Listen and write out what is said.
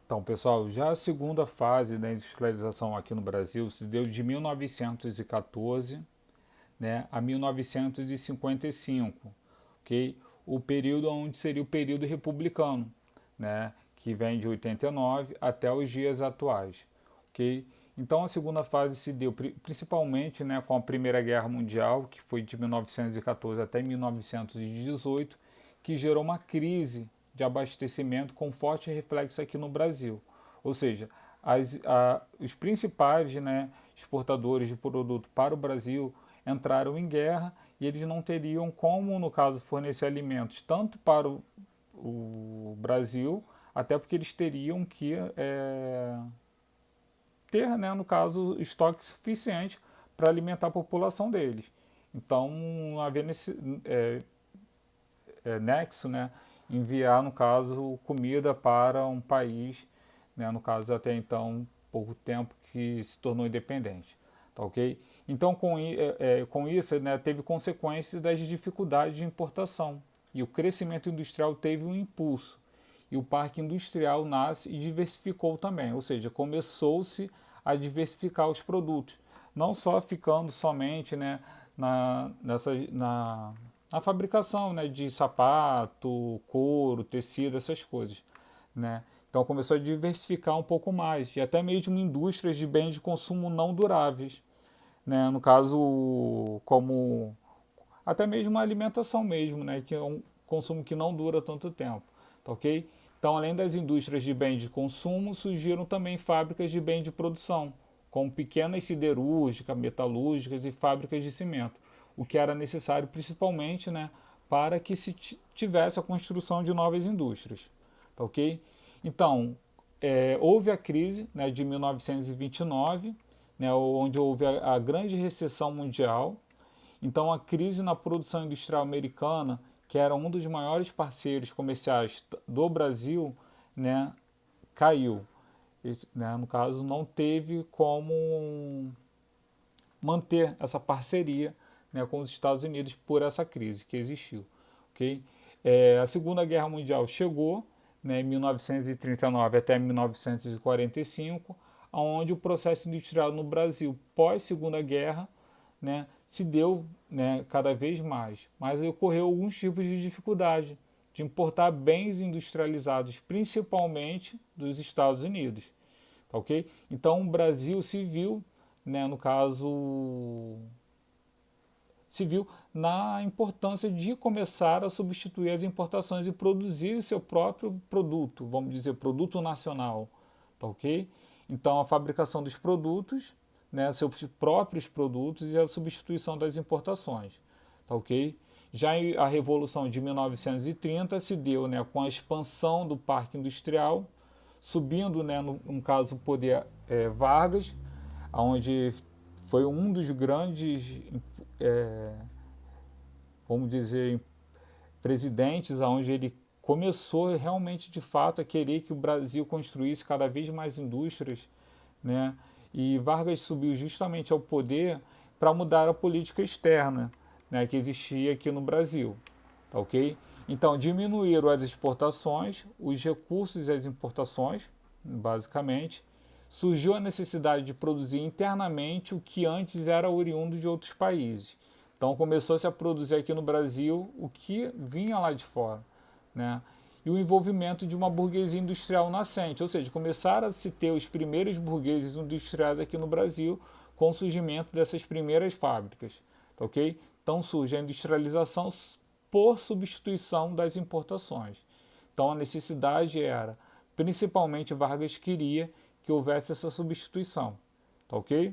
Então, pessoal, já a segunda fase da industrialização aqui no Brasil se deu de 1914, né, a 1955, ok? O período onde seria o período republicano, né, que vem de 89 até os dias atuais, ok? Então, a segunda fase se deu principalmente, né, com a Primeira Guerra Mundial, que foi de 1914 até 1918, que gerou uma crise de abastecimento com forte reflexo aqui no Brasil. Ou seja, os principais, né, exportadores de produto para o Brasil entraram em guerra e eles não teriam como, no caso, fornecer alimentos tanto para o Brasil, até porque eles teriam que ter, né, no caso, estoque suficiente para alimentar a população deles. Então, não havia nexo, né, enviar, no caso, comida para um país, né, no caso, até então, pouco tempo que se tornou independente. Tá ok? Então, com isso, né, teve consequências das dificuldades de importação. E o crescimento industrial teve um impulso. E o parque industrial nasce e diversificou também, ou seja, começou-se a diversificar os produtos, não só ficando somente, né, na fabricação, né, de sapato, couro, tecido, essas coisas, né? Então começou a diversificar um pouco mais e até mesmo indústrias de bens de consumo não duráveis, né? No caso, como até mesmo a alimentação mesmo, né? Que é um consumo que não dura tanto tempo, tá ok? Então, além das indústrias de bens de consumo, surgiram também fábricas de bens de produção, como pequenas siderúrgicas, metalúrgicas e fábricas de cimento, o que era necessário principalmente, né, para que se tivesse a construção de novas indústrias, tá ok? Então, houve a crise, né, de 1929, né, onde houve a grande recessão mundial. Então, a crise na produção industrial americana, que era um dos maiores parceiros comerciais do Brasil, né, caiu. Né, no caso, não teve como manter essa parceria, né, com os Estados Unidos por essa crise que existiu. Okay? A Segunda Guerra Mundial chegou, né, em 1939 até 1945, onde o processo industrial no Brasil pós-Segunda Guerra, né, se deu, né, cada vez mais, mas ocorreu alguns tipos de dificuldade de importar bens industrializados, principalmente dos Estados Unidos, tá ok? Então o Brasil se viu, né, no caso, se viu na importância de começar a substituir as importações e produzir seu próprio produto, vamos dizer, produto nacional, tá ok? Então a fabricação dos produtos, né, seus próprios produtos e a substituição das importações, tá ok? Já a Revolução de 1930 se deu, né, com a expansão do parque industrial, subindo, né, no caso, o poder Vargas, onde foi um dos grandes, é, vamos dizer, presidentes, onde ele começou realmente, de fato, a querer que o Brasil construísse cada vez mais indústrias, né? E Vargas subiu justamente ao poder para mudar a política externa, né, que existia aqui no Brasil, tá ok? Então diminuíram as exportações, os recursos e as importações, basicamente. Surgiu a necessidade de produzir internamente o que antes era oriundo de outros países. Então começou-se a produzir aqui no Brasil o que vinha lá de fora, né? E o envolvimento de uma burguesia industrial nascente, ou seja, começaram a se ter os primeiros burgueses industriais aqui no Brasil com o surgimento dessas primeiras fábricas, tá ok? Então surge a industrialização por substituição das importações. Então a necessidade era, principalmente Vargas queria que houvesse essa substituição, tá ok?